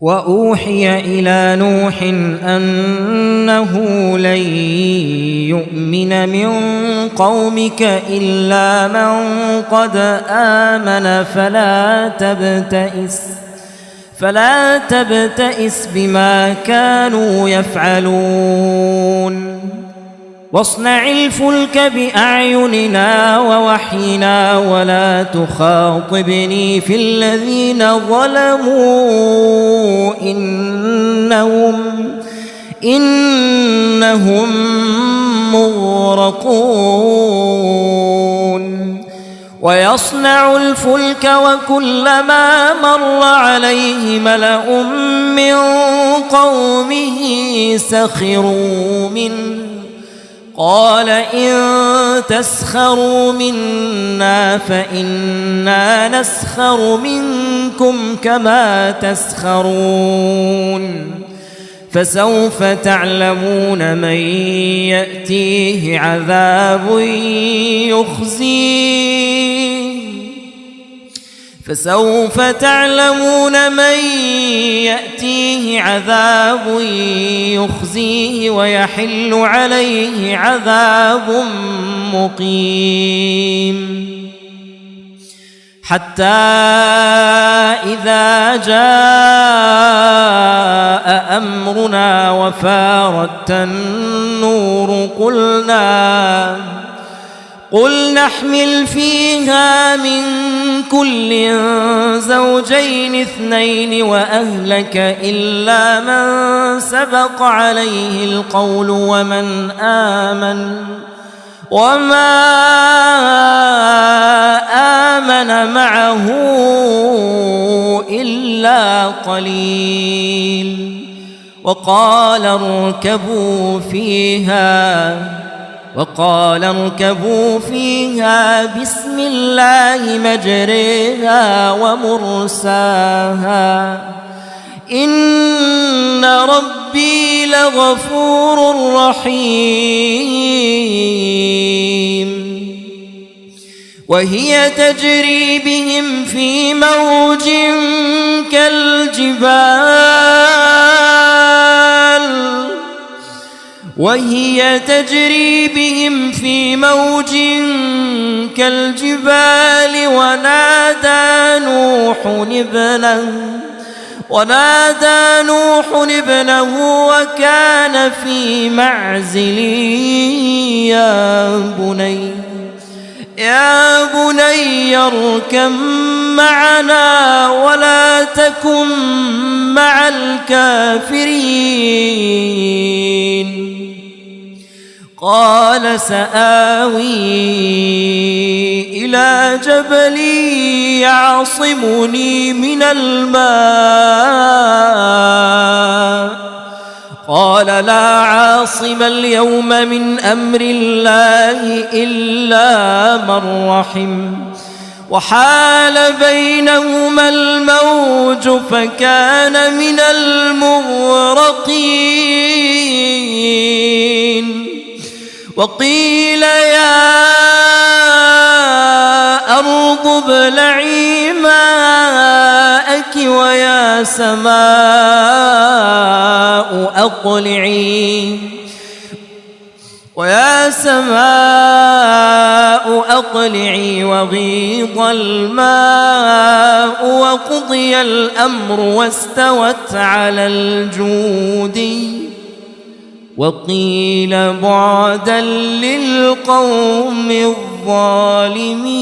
وأوحي إلى نوح أنه لن يؤمن من قومك إلا من قد آمن فلا تبتئس بما كانوا يفعلون واصنع الفلك بأعيننا ووحينا ولا تخاطبني في الذين ظلموا إنهم مغرقون ويصنع الفلك وكلما مر عليه ملأ من قومه سخروا منه قال إن تسخروا منا فإنا نسخر منكم كما تسخرون فسوف تعلمون من يأتيه عذاب يخزيه ويحل عليه عذاب مقيم حتى إذا جاء أمرنا وفارت النور قل نحمل فيها من كل زوجين اثنين وأهلك إلا من سبق عليه القول وما آمن معه إلا قليل وقال اركبوا فيها بسم الله مجريها ومرساها إن ربي لغفور رحيم وهي تجري بهم في موج كالجبال ونادى نوح ابنه وكان في معزل يا بني اركب معنا ولا تكن مع الكافرين قال سآوي إلى جبل يعصمني من الماء قال لا عاصم اليوم من أمر الله إلا من رحم وحال بينهما الموج فكان من المغرقين وقيل يا أرض ابلعي ماءك ويا سماء أقلعي وغيض الماء وقضي الأمر واستوت على الجودي وقيل بعدا للقوم الظالمين.